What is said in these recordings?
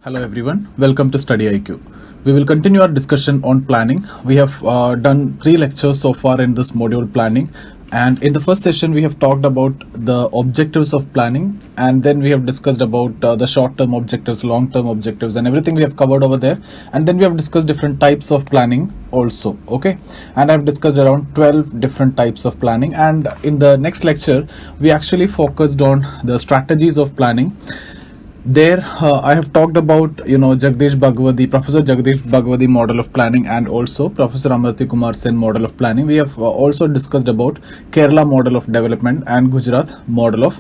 Hello everyone, welcome to StudyIQ. We will continue our discussion on planning. We have done 3 lectures so far in this module planning, and in the first session we have talked about the objectives of planning, and then we have discussed about the short-term objectives, long-term objectives, and everything we have covered over there. And then we have discussed different types of planning also, okay, and I've discussed around 12 different types of planning. And in the next lecture we actually focused on the strategies of planning. There I have talked about Jagdish Bhagwati, Professor Jagdish Bhagwati model of planning, and also Professor Amrati Kumar Sen model of planning. We have also discussed about Kerala model of development and Gujarat model of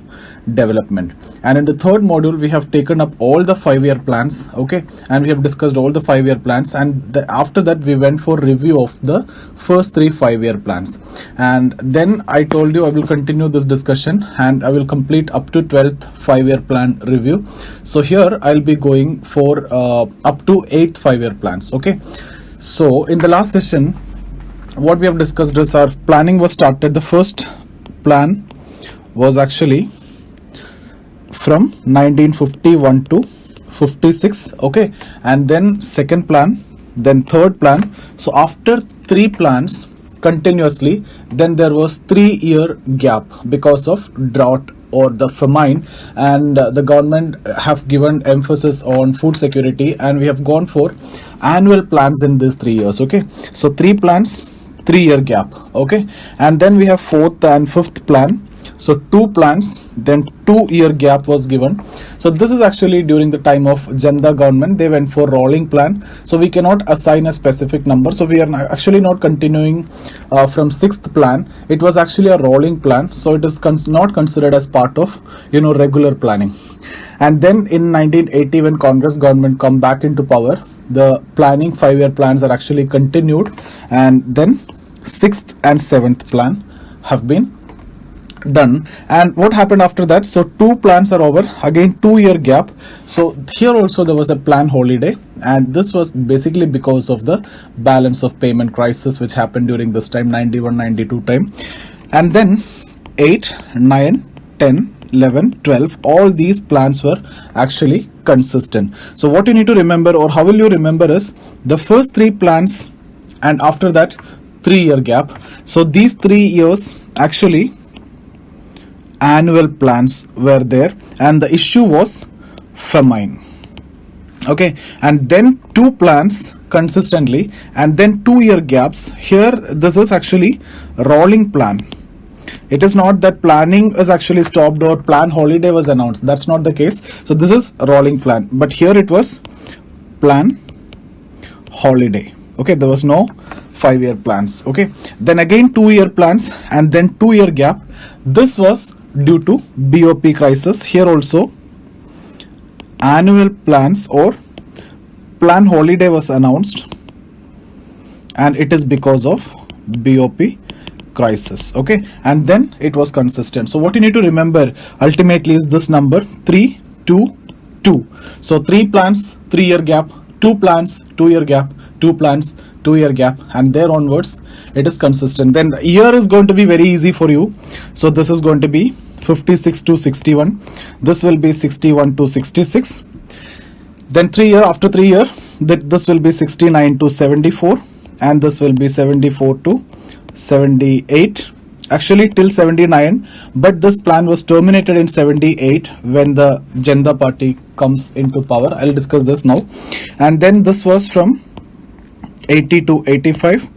development. And in the third module we have taken up all the 5-year plans, okay, and we have discussed all the 5-year plans, and after that we went for review of the first 3 5-year plans. And then I told you I will continue this discussion and I will complete up to 12th 5-year plan review. So here I'll be going for up to 8 5-year plans, okay. So in the last session what we have discussed is our planning was started. The first plan was actually from 1951 to 56, okay, and then second plan, then third plan. So after 3 plans continuously, then there was 3-year gap because of drought or the famine, and the government have given emphasis on food security, and we have gone for annual plans in these 3 years, okay. So 3 plans, 3-year gap, okay, and then we have 4th and 5th plan. So 2 plans, then 2-year gap was given. So this is actually during the time of Janda government. They went for rolling plan. So we cannot assign a specific number. So we are actually not continuing from 6th plan. It was actually a rolling plan. So it is not considered as part of regular planning. And then in 1980, when Congress government come back into power, the planning 5-year plans are actually continued, and then 6th and 7th plan have been done. And what happened after that? So 2 plans are over, again 2-year gap. So here also there was a plan holiday, and this was basically because of the balance of payment crisis which happened during this time, 91-92 time. And then 8, 9, 10, 11, 12, all these plans were actually consistent. So what you need to remember, or how will you remember, is the first 3 plans and after that 3-year gap. So these 3 years actually annual plans were there, and the issue was famine, okay. And then 2 plans consistently, and then 2-year gaps. Here this is actually rolling plan. It is not that planning is actually stopped or plan holiday was announced. That's not the case. So this is rolling plan, but here it was plan holiday, okay. There was no 5-year plans, okay. Then again 2-year plans and then 2-year gap. This was due to BOP crisis. Here also annual plans or plan holiday was announced, and it is because of BOP crisis, okay. And then it was consistent. So what you need to remember ultimately is this number 3, 2, 2. So 3 plans, 3-year gap, 2 plans, 2-year gap, 2 plans, 2-year gap, and there onwards it is consistent. Then the year is going to be very easy for you. So this is going to be 56 to 61. This will be 61 to 66. Then 3 year, after 3 year, this will be 69 to 74, and this will be 74 to 78. Actually till 79, but this plan was terminated in 78 when the Janda party comes into power. I'll discuss this now. And then this was from 80 to 85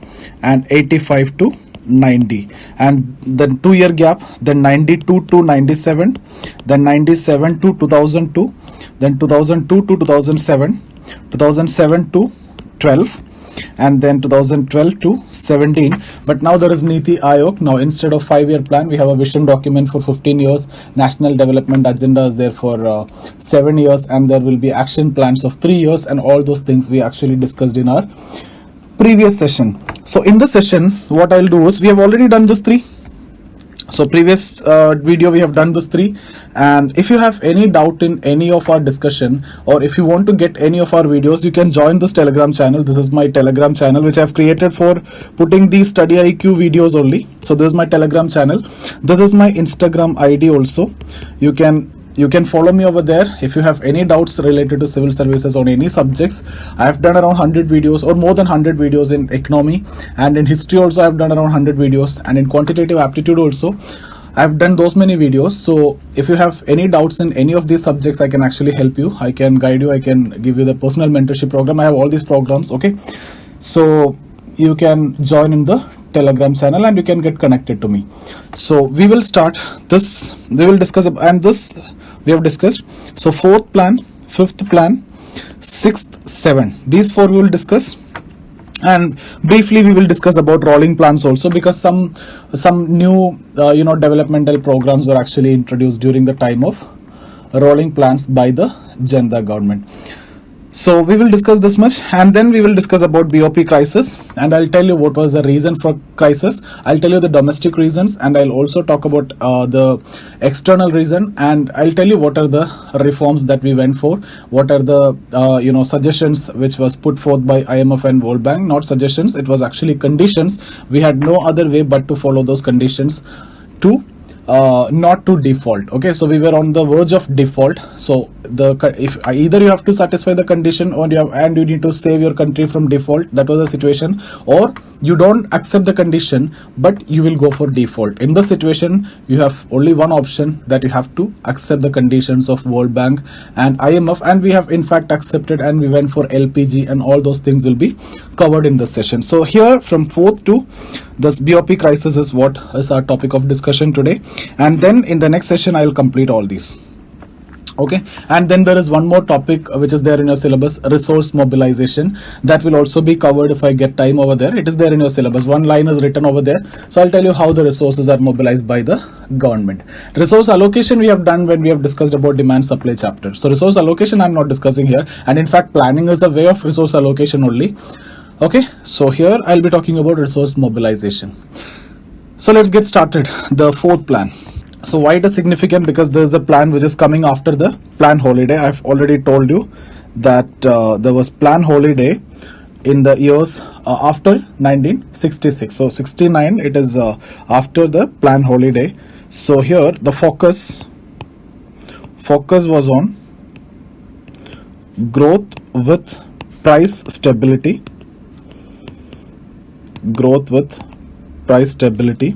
and 85 to 90, and then 2-year gap, then 92 to 97, then 97 to 2002, then 2002 to 2007, 2007 to 12, and then 2012 to 17. But now there is Niti Aayog. Now instead of 5-year plan, we have a vision document for 15 years. National development agenda is there for 7 years, and there will be action plans of 3 years, and all those things we actually discussed in our previous session. So in this session what I'll do is, we have already done this 3. So previous video we have done this 3, and if you have any doubt in any of our discussion, or if you want to get any of our videos, you can join this Telegram channel. This is my Telegram channel which I have created for putting these StudyIQ videos only. So this is my Telegram channel. This is my Instagram ID also. You can you can follow me over there. If you have any doubts related to civil services on any subjects, I have done around 100 videos or more than 100 videos in economy, and in history also I have done around 100 videos, and in quantitative aptitude also I've done those many videos. So if you have any doubts in any of these subjects, I can actually help you. I can guide you. I can give you the personal mentorship program. I have all these programs. Okay, so you can join in the Telegram channel and you can get connected to me. So we will start this. We will discuss, and this we have discussed. So fourth plan, fifth plan, sixth, seventh. These four we will discuss. And briefly we will discuss about rolling plans also, because some new developmental programs were actually introduced during the time of rolling plans by the Janata government. So we will discuss this much, and then we will discuss about BOP crisis, and I'll tell you what was the reason for crisis. I'll tell you the domestic reasons, and I'll also talk about the external reason, and I'll tell you what are the reforms that we went for, what are the suggestions which was put forth by IMF and World Bank. Not suggestions, it was actually conditions. We had no other way but to follow those conditions to not to default. Okay, so we were on the verge of default. So if either you have to satisfy the condition, or you need to save your country from default. That was the situation. Or you don't accept the condition but you will go for default. In this situation you have only one option, that you have to accept the conditions of World Bank and IMF, and we have in fact accepted, and we went for LPG, and all those things will be covered in this session. So here from fourth to this BOP crisis is what is our topic of discussion today, and then in the next session I will complete all these. Okay, and then there is one more topic which is there in your syllabus, resource mobilization. That will also be covered if I get time over there. It is there in your syllabus. One line is written over there. So I'll tell you how the resources are mobilized by the government. Resource allocation we have done when we have discussed about demand supply chapter. So resource allocation I'm not discussing here, and in fact planning is a way of resource allocation only. Okay, so here I'll be talking about resource mobilization. So let's get started. The fourth plan. So why it is significant? Because there is the plan which is coming after the plan holiday. I've already told you that there was plan holiday in the years after 1966. So 69 it is after the plan holiday. So here the focus was on growth with price stability. Growth with price stability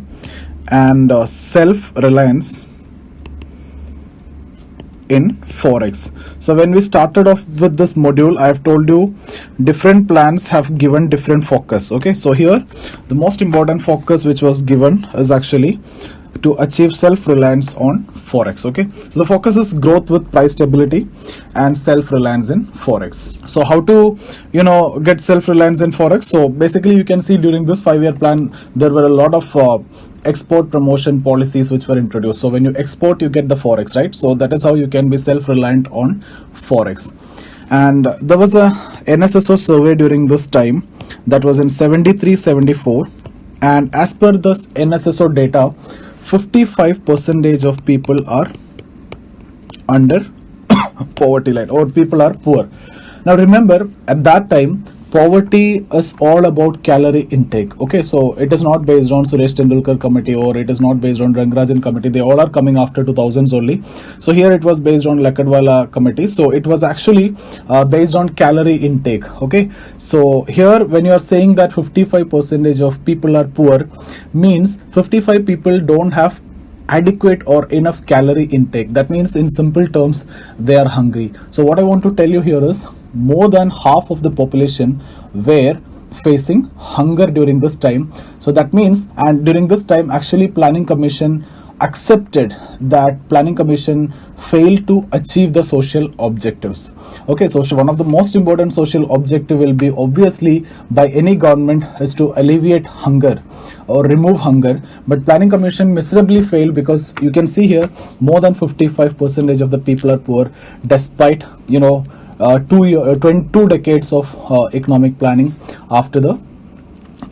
and self-reliance in forex. So when we started off with this module, I have told you different plans have given different focus. Okay, so here the most important focus which was given is actually to achieve self-reliance on forex. Okay, so the focus is growth with price stability and self-reliance in forex. So how to get self-reliance in forex? So basically you can see during this 5-year plan there were a lot of export promotion policies which were introduced. So when you export you get the forex, right? So that is how you can be self-reliant on forex. And there was a NSSO survey during this time, that was in 73-74, and as per this NSSO data, 55% of people are under poverty line, or people are poor. Now remember, at that time poverty is all about calorie intake. Okay, so it is not based on Suresh Tendulkar committee, or it is not based on Rangarajan committee. They all are coming after 2000s only. So here it was based on Lakadwala committee. So it was actually based on calorie intake. Okay, so here when you are saying that 55% of people are poor, means 55 people don't have adequate or enough calorie intake. That means in simple terms they are hungry. So what I want to tell you here is more than half of the population were facing hunger during this time. So that means, and during this time actually Planning Commission accepted that Planning Commission failed to achieve the social objectives. Okay, so one of the most important social objective will be obviously by any government is to alleviate hunger or remove hunger, but Planning Commission miserably failed, because you can see here more than 55% of the people are poor, despite 22 decades of economic planning after the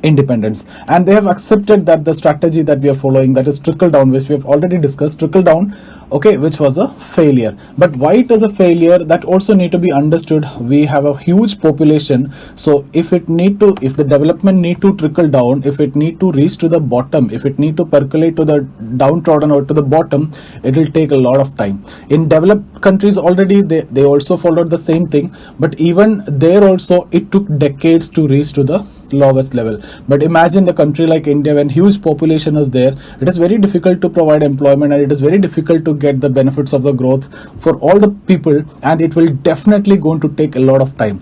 independence. And they have accepted that the strategy that we are following, that is trickle down, which we have already discussed. Trickle down okay, which was a failure. But why it is a failure, that also need to be understood. We have a huge population, so if the development need to trickle down, if it need to reach to the bottom, if it need to percolate to the downtrodden or to the bottom, it will take a lot of time. In developed countries already they also followed the same thing, but even there also it took decades to reach to the lowest level. But imagine the country like India, when huge population is there, it is very difficult to provide employment, and it is very difficult to get the benefits of the growth for all the people, and it will definitely going to take a lot of time.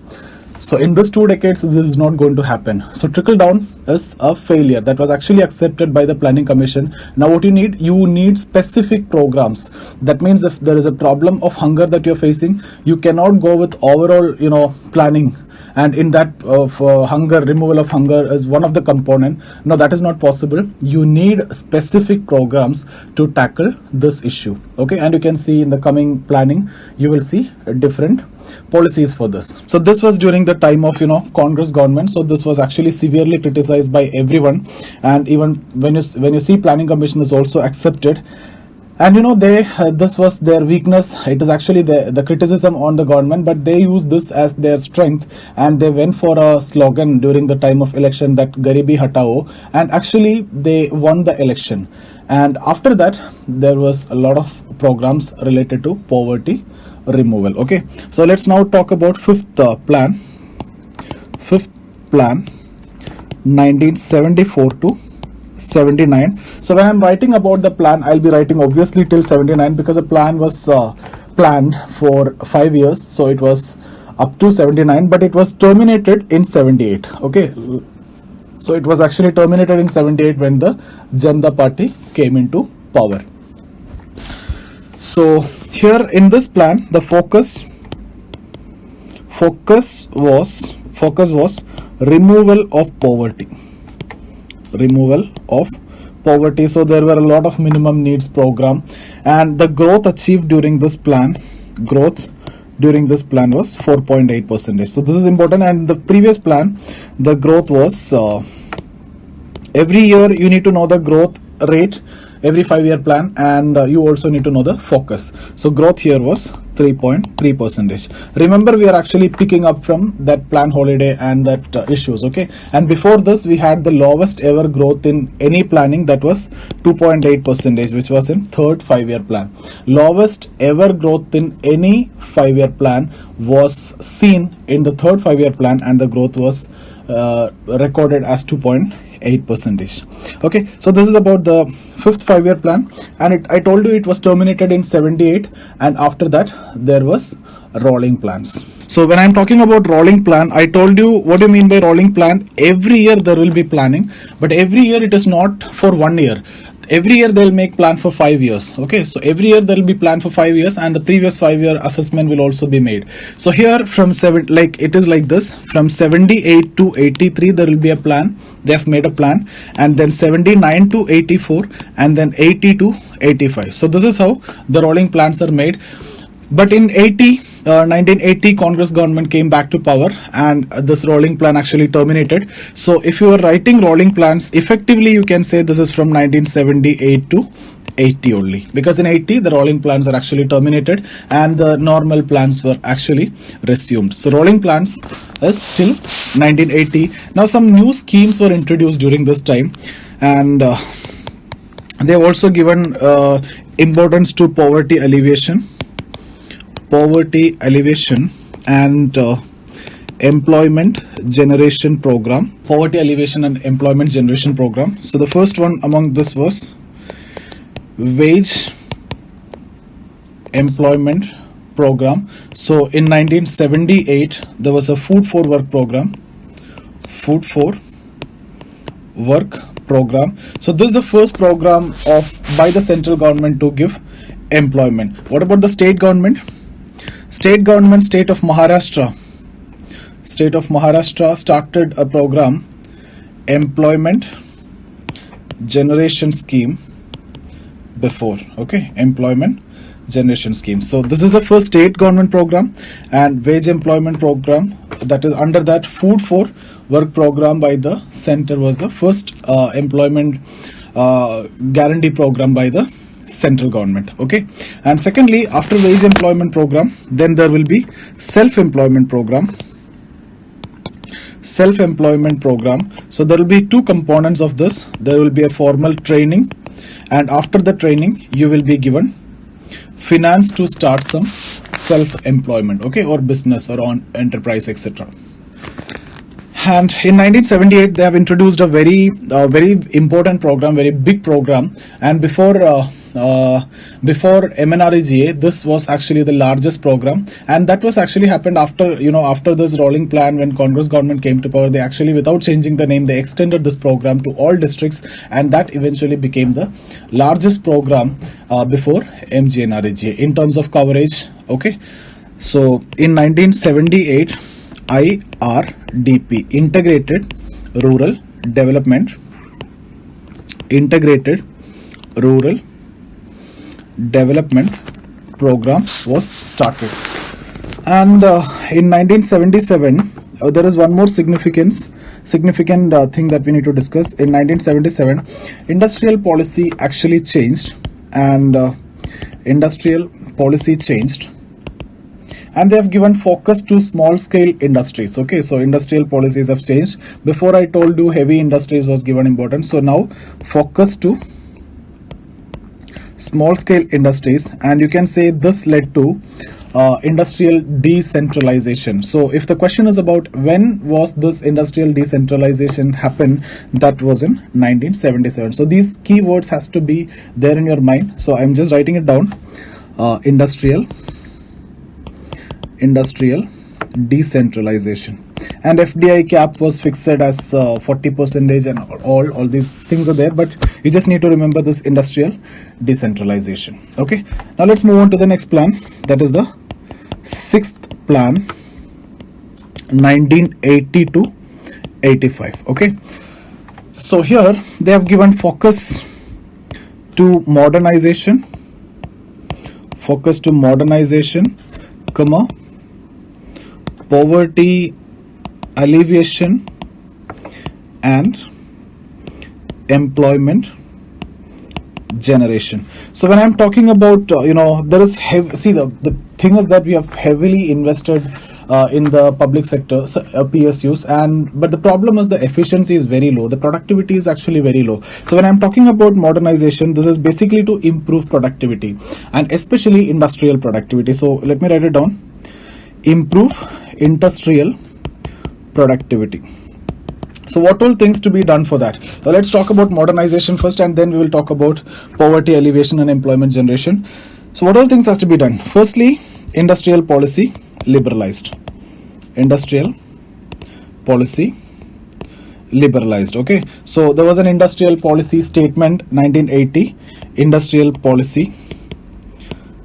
So in this 2 decades, this is not going to happen. So trickle down is a failure. That was actually accepted by the Planning Commission. Now what you need specific programs. That means if there is a problem of hunger that you're facing, you cannot go with overall planning, and in that removal of hunger is one of the component. No, that is not possible. You need specific programs to tackle this issue. Okay, and you can see in the coming planning, you will see different policies for this. So this was during the time of Congress government. So this was actually severely criticized by everyone, and even when you see Planning Commission is also accepted. And this was their weakness. It is actually the criticism on the government, but they used this as their strength, and they went for a slogan during the time of election, that Garibi Hatao, and actually they won the election. And after that, there was a lot of programs related to poverty removal. Okay, so let's now talk about fifth plan 1974 to 79. So when I'm writing about the plan, I'll be writing obviously till 79, because the plan was planned for 5 years, so it was up to 79, but it was terminated in 78. Okay, so it was actually terminated in 78 when the Janata Party came into power. So here in this plan, the focus was removal of poverty. So there were a lot of minimum needs program, and the growth achieved during this plan was 4.8%. So this is important. And the previous plan, the growth was every year you need to know the growth rate, every 5-year plan, and you also need to know the focus. So growth here was 3.3%. Remember, we are actually picking up from that plan holiday and that issues. Okay, and before this we had the lowest ever growth in any planning, that was 2.8%, which was in third 5-year plan. Lowest ever growth in any 5-year plan was seen in the third 5-year plan, and the growth was recorded as 2.8%. Okay, so this is about the fifth 5-year plan, and I told you it was terminated in 78, and after that there was rolling plans. So when I'm talking about rolling plan, I told you what do you mean by rolling plan. Every year there will be planning, but every year it is not for 1 year. Every year they'll make plan for 5 years. Okay, so every year there will be plan for 5 years, and the previous 5-year assessment will also be made. So here from it is like this, from 78 to 83 there will be a plan. They have made a plan, and then 79 to 84, and then 80 to 85. So this is how the rolling plans are made. But in 1980, Congress government came back to power, and this rolling plan actually terminated. So if you are writing rolling plans, effectively you can say this is from 1978 to 80 only, because in 80 the rolling plans are actually terminated and the normal plans were actually resumed. So rolling plans is till 1980. Now some new schemes were introduced during this time, and they have also given importance to poverty alleviation and employment generation program. Poverty alleviation and employment generation program. So the first one among this was wage employment program. So in 1978 there was a food for work program. So this is the first program by the central government to give employment. What about the state government? State of Maharashtra started a program, employment generation scheme before. Okay, employment generation scheme. So this is the first state government program, and wage employment program, that is under that food for work program by the center was the first employment guarantee program by the central government. Okay, and secondly, after wage employment program, then there will be self-employment program. Self-employment program. So there will be two components of this. There will be a formal training, and after the training you will be given finance to start some self-employment, okay, or business or on enterprise, etc. And in 1978 they have introduced a very important program, very big program, and before MNREGA, this was actually the largest program, and that was actually happened after, after this rolling plan. When Congress government came to power, they actually, without changing the name, they extended this program to all districts, and that eventually became the largest program before MGNREGA in terms of coverage. Okay, so in 1978, IRDP, Integrated Rural Development program was started. And in 1977 there is one more significant thing that we need to discuss. In 1977 industrial policy actually changed, and and they have given focus to small scale industries. Okay, so industrial policies have changed. Before I told you heavy industries was given importance, so now focus to small scale industries, and you can say this led to industrial decentralization. So if the question is about when was this industrial decentralization happen, that was in 1977. So these keywords has to be there in your mind, so I'm just writing it down. Industrial decentralization, and FDI cap was fixed as 40%, and all these things are there, but you just need to remember this industrial decentralization. Okay, now let's move on to the next plan, that is the sixth plan, 1980 to 85. Okay, so here they have given focus to modernization, poverty alleviation and employment generation. So when I'm talking about there is the thing is that we have heavily invested in the public sector, PSUs, but the problem is the efficiency is very low, the productivity is actually very low. So when I'm talking about modernization, this is basically to improve productivity, and especially industrial productivity. So let me write it down: improve industrial productivity. So what all things to be done for that? So let's talk about modernization first, and then we will talk about poverty alleviation and employment generation. So what all things has to be done? Firstly, industrial policy liberalized. Okay, so there was an industrial policy statement 1980, industrial policy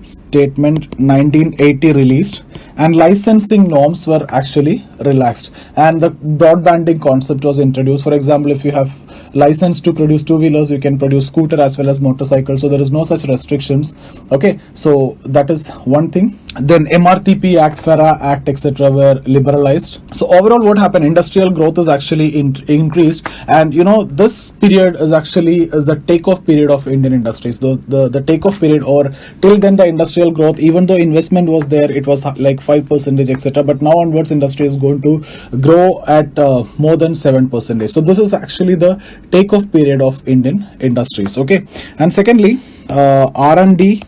statement 1980 released, and licensing norms were actually relaxed, and the broadbanding concept was introduced. For example, if you have license to produce two-wheelers, you can produce scooter as well as motorcycles, so there is no such restrictions. Okay, so that is one thing. Then MRTP Act, FERA Act, etc. were liberalized. So overall what happened, industrial growth is actually increased, and this period is the takeoff period of Indian industries. The takeoff period, or till then the industrial growth, even though investment was there, it was like 5%, etc. But now onwards industry is going to grow at more than 7%. So this is actually the takeoff period of Indian industries. Okay, and secondly, R&D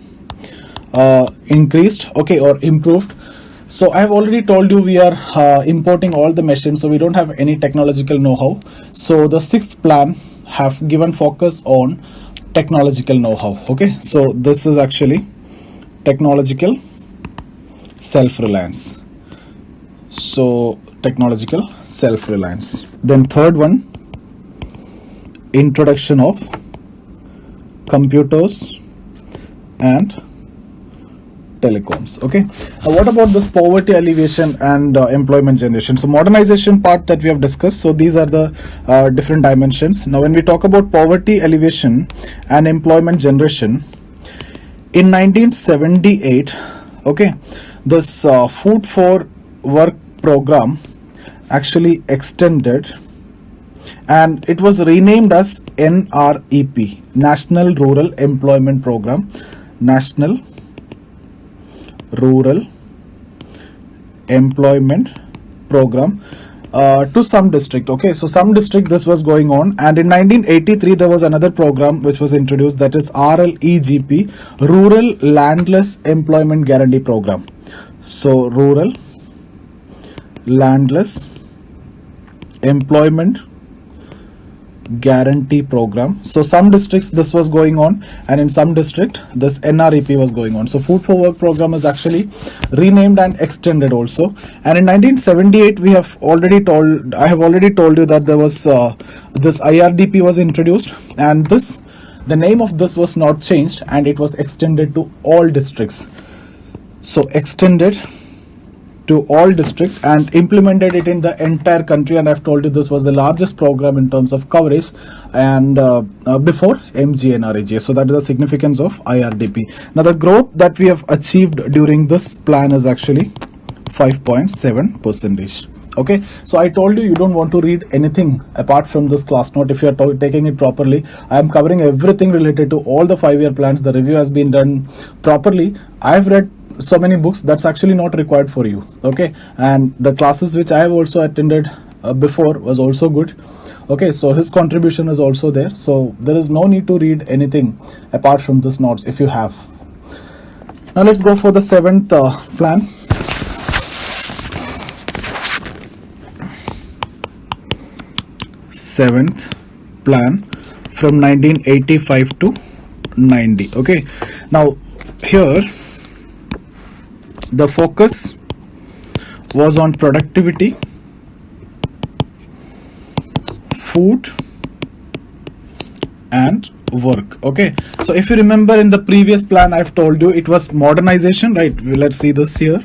increased, okay, or improved. So I have already told you we are importing all the machines, so we don't have any technological know-how. So the sixth plan have given focus on technological know-how. Okay, so this is actually technological self-reliance. So technological self-reliance. Then third one, introduction of computers and telecoms. Okay, what about this poverty alleviation and employment generation? So modernization part that we have discussed, so these are the different dimensions. Now when we talk about poverty alleviation and employment generation, in 1978, okay, this food for work program actually extended and it was renamed as NREP, National Rural Employment Program. National Rural Employment Program to some district. Okay, so some district this was going on, and in 1983 there was another program which was introduced, that is RLEGP, Rural Landless Employment Guarantee Program. So Rural Landless Employment Guarantee Program. So some districts this was going on, and in some district this NREP was going on. So Food for Work program is actually renamed and extended also. And in 1978 I have already told you that there was this IRDP was introduced, and the name of this was not changed, and it was extended to all districts. So extended to all districts and implemented it in the entire country, and I've told you this was the largest program in terms of coverage, and before MGNREGA. So that is the significance of IRDP. Now the growth that we have achieved during this plan is actually 5.7%. Okay, so I told you don't want to read anything apart from this class note if you are taking it properly. I am covering everything related to all the 5-year plans. The review has been done properly. I have read so many books that's actually not required for you. Okay, and the classes which I have also attended before was also good. Okay, so his contribution is also there, so there is no need to read anything apart from this notes if you have. Now let's go for the 7th plan. 7th plan from 1985 to 90. Okay, now here the focus was on productivity, food and work. Okay, so if you remember in the previous plan I've told you it was modernization, right? Let's see this here.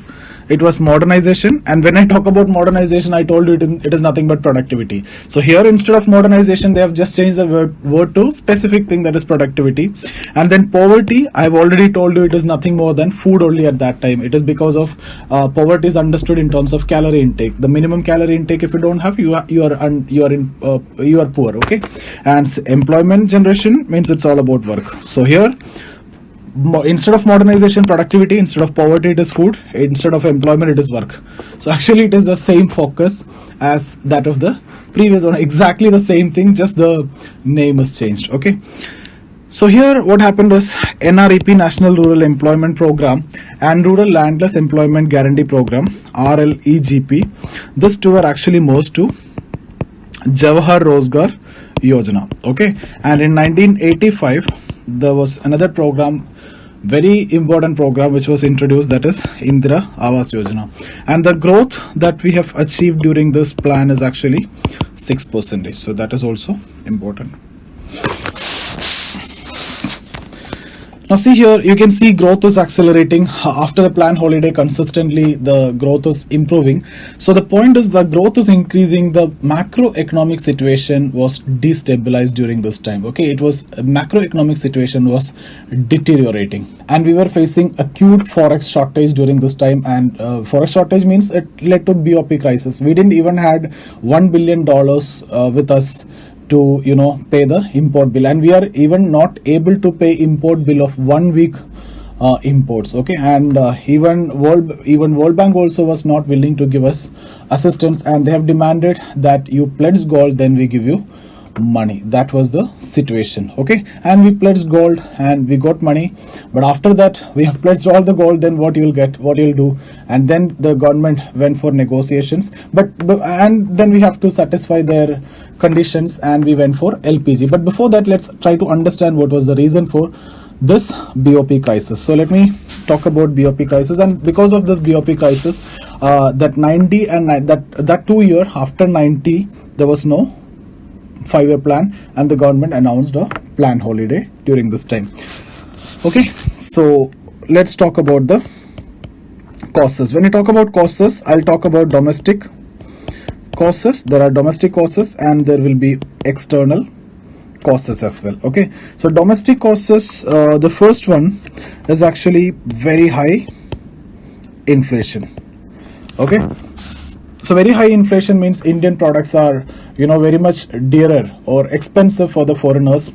It was modernization, and when I talk about modernization I told you it is nothing but productivity. So here instead of modernization they have just changed the word to specific thing, that is productivity. And then poverty, I have already told you it is nothing more than food only at that time. It is because of poverty is understood in terms of calorie intake. The minimum calorie intake, if you don't have, you are poor. Okay, and employment generation means it's all about work. So here instead of modernization, productivity; instead of poverty, it is food; instead of employment, it is work. So actually it is the same focus as that of the previous one, exactly the same thing, just the name is changed. Okay, so here what happened was NREP, National Rural Employment Program, and Rural Landless Employment Guarantee Program, RLEGP, these two are actually merged to Jawahar Rozgar Yojana. Okay, and in 1985 there was another program, very important program, which was introduced, that is Indira Awas Yojana, and the growth that we have achieved during this plan is actually 6%. So that is also important. Now see here, you can see growth is accelerating after the plan holiday. Consistently the growth is improving. So the point is the growth is increasing. The macroeconomic situation was destabilized during this time. Okay, it was macroeconomic situation was deteriorating, and we were facing acute forex shortage during this time. And forex shortage means it led to BOP crisis. We didn't even had $1 billion with us to pay the import bill, and we are even not able to pay import bill of 1 week imports. Okay, and even World Bank also was not willing to give us assistance, and they have demanded that you pledge gold, then we give you money. That was the situation. Okay, and we pledged gold and we got money, but after that we have pledged all the gold, then what you'll get, what you'll do? And then the government went for negotiations, and then we have to satisfy their conditions, and we went for LPG. But before that, let's try to understand what was the reason for this BOP crisis. So let me talk about BOP crisis. And because of this BOP crisis, that 90 and that 2 year after 90, there was no 5-year plan, and the government announced a plan holiday during this time. Okay, so let's talk about the causes. When you talk about causes, I'll talk about domestic causes. There are domestic causes and there will be external causes as well. Okay, so domestic causes, the first one is actually very high inflation. Okay, So very high inflation means Indian products are, very much dearer or expensive for the foreigners.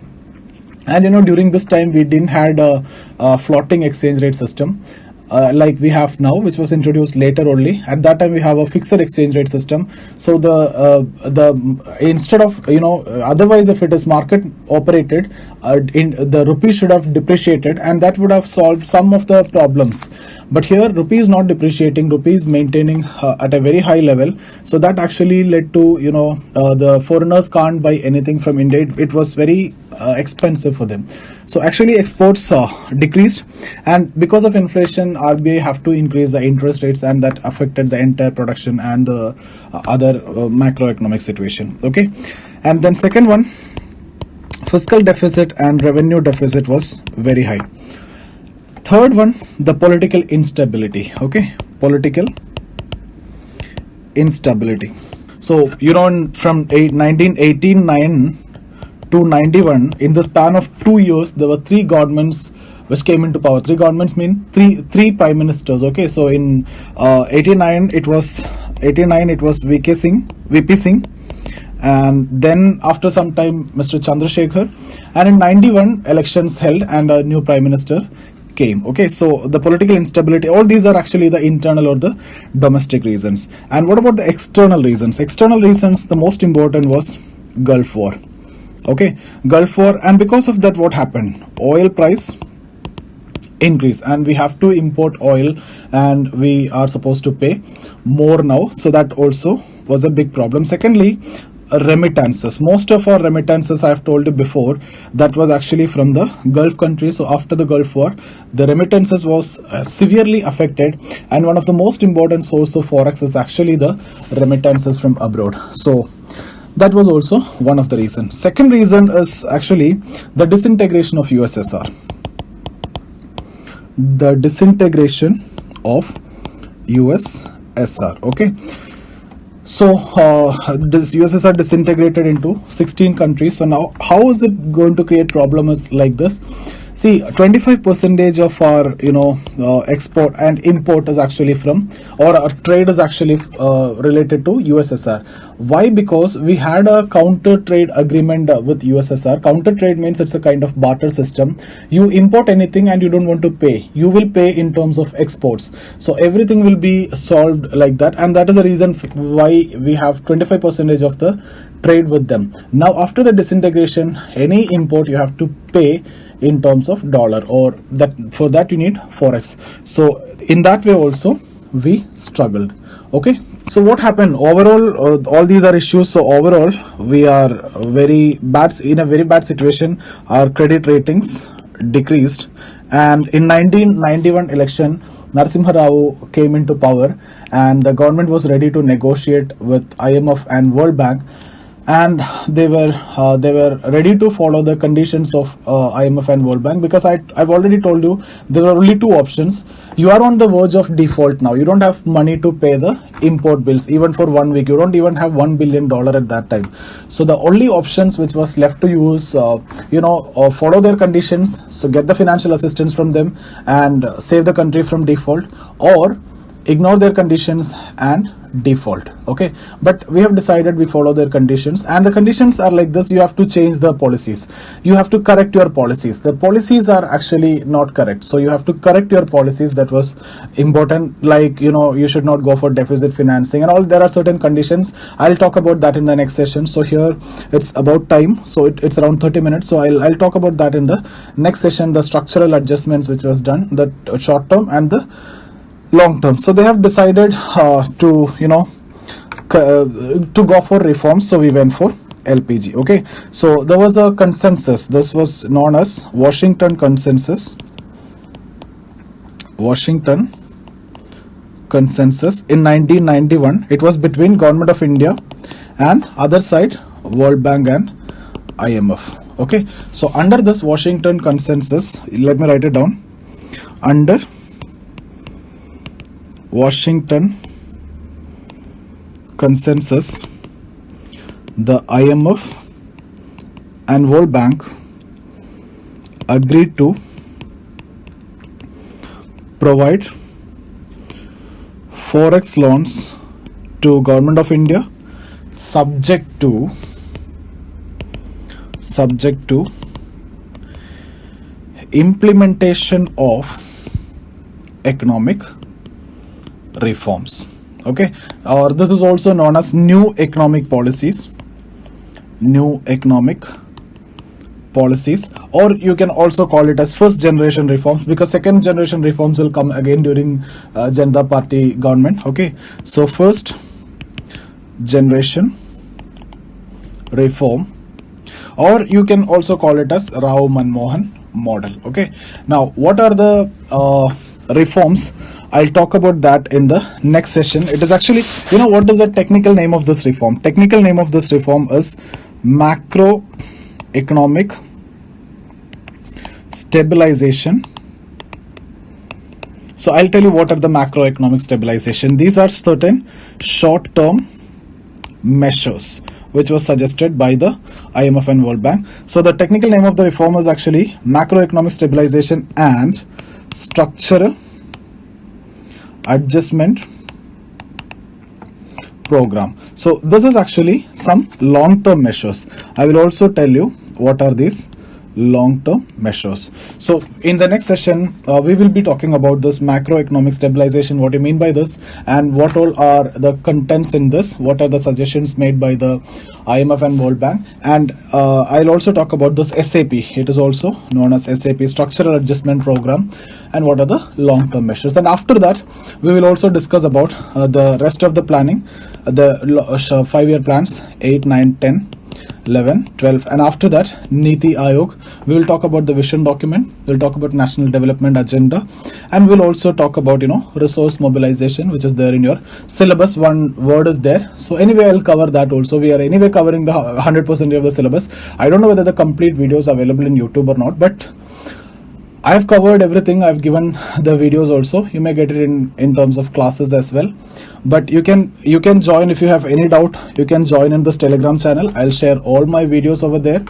And during this time we didn't had a floating exchange rate system like we have now, which was introduced later only. At that time we have a fixed exchange rate system. So the instead of otherwise, if it is market operated, the rupee should have depreciated, and that would have solved some of the problems. But here rupee is not depreciating, rupee is maintaining at a very high level. So that actually led to the foreigners can't buy anything from India. It was very expensive for them. So actually exports decreased, and because of inflation RBI have to increase the interest rates, and that affected the entire production and the other macroeconomic situation. Okay, and then second one, fiscal deficit and revenue deficit was very high. Third one, the political instability. Okay, political instability. So from 1989 to 91, in the span of 2 years, there were 3 governments which came into power. 3 governments mean three prime ministers. Okay, so in 89 it was VP Singh, and then after some time Mr. Chandrasekhar, and in 91 elections held and a new prime minister came. Okay, so the political instability, all these are actually the internal or the domestic reasons. And what about the external reasons? External reasons, the most important was Gulf War. Okay, Gulf War, and because of that what happened? Oil price increase, and we have to import oil, and we are supposed to pay more now, so that also was a big problem. Secondly, remittances. Most of our remittances, I have told you before, that was actually from the Gulf countries. So after the Gulf War, the remittances was severely affected, and one of the most important source of forex is actually the remittances from abroad. So that was also one of the reasons. Second reason is actually the disintegration of USSR. The disintegration of USSR. Okay, so this USSR disintegrated into 16 countries. So now how is it going to create problems like this? See, 25% of our export and import is actually from, or our trade is actually related to USSR. Why? Because we had a counter trade agreement with USSR. Counter trade means it's a kind of barter system. You import anything and you don't want to pay, you will pay in terms of exports. So everything will be solved like that, and that is the reason why we have 25% of the trade with them. Now after the disintegration, any import you have to pay in terms of dollar, or that for that you need forex. So in that way also we struggled. Okay, so what happened overall? All these are issues. So overall we are in a very bad situation. Our credit ratings decreased, and in 1991 election, Narasimha Rao came into power, and the government was ready to negotiate with IMF and World Bank, and they were ready to follow the conditions of IMF and World Bank, because I've already told you there are only 2 options. You are on the verge of default now. You don't have money to pay the import bills even for 1 week. You don't even have $1 billion at that time. So the only options which was left to you is follow their conditions, so get the financial assistance from them and save the country from default, or ignore their conditions and default. Okay, but we have decided we follow their conditions, and the conditions are like this. You have to change the policies, you have to correct your policies. The policies are actually not correct, so you have to correct your policies. That was important, like you should not go for deficit financing and all. There are certain conditions. I'll talk about that in the next session. So here it's about time, so it's around 30 minutes, so I'll talk about that in the next session, the structural adjustments which was done, the short term and the long term. So they have decided to go for reforms, so we went for LPG. Okay, so there was a consensus. This was known as Washington Consensus. Washington Consensus in 1991. It was between Government of India and other side World Bank and IMF. Okay, so under this Washington Consensus, let me write it down. Under Washington Consensus, the IMF and World Bank agreed to provide forex loans to Government of India, subject to implementation of economic reforms. Okay, or this is also known as new economic policies, or you can also call it as first generation reforms, because second generation reforms will come again during Janata Party government. Okay, so first generation reform, or you can also call it as Rao Manmohan model. Okay, now what are the reforms? I'll talk about that in the next session. It is actually, what is the technical name of this reform? Technical name of this reform is Macroeconomic Stabilization. So I'll tell you what are the macroeconomic stabilization. These are certain short-term measures which was suggested by the IMF and World Bank. So the technical name of the reform is actually Macroeconomic Stabilization and Structural Adjustment Program. So this is actually some long-term measures. I will also tell you what are these long-term measures. So in the next session, we will be talking about this macroeconomic stabilization, what do you mean by this, and what all are the contents in this, what are the suggestions made by the IMF and World Bank, and I'll also talk about this SAP. It is also known as SAP, Structural Adjustment Program, and what are the long-term measures. Then after that, we will also discuss about the rest of the planning, the 5-year plans, 8, 9, 10, 11, 12, and after that Niti Aayog. We will talk about the vision document, we'll talk about national development agenda, and we'll also talk about resource mobilization, which is there in your syllabus. One word is there, so anyway I'll cover that also. We are anyway covering the 100% of the syllabus. I don't know whether the complete video is available in YouTube or not, but I have covered everything. I've given the videos also. You may get it in terms of classes as well. But you can join if you have any doubt. You can join in this Telegram channel. I'll share all my videos over there.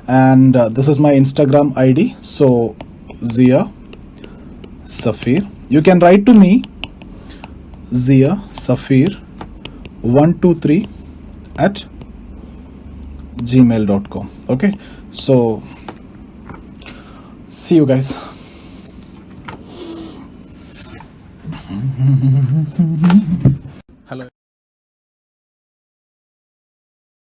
And this is my Instagram ID. So Zia Safir. You can write to me Zia Safir 123 at gmail.com. Okay. So see you guys. Hello.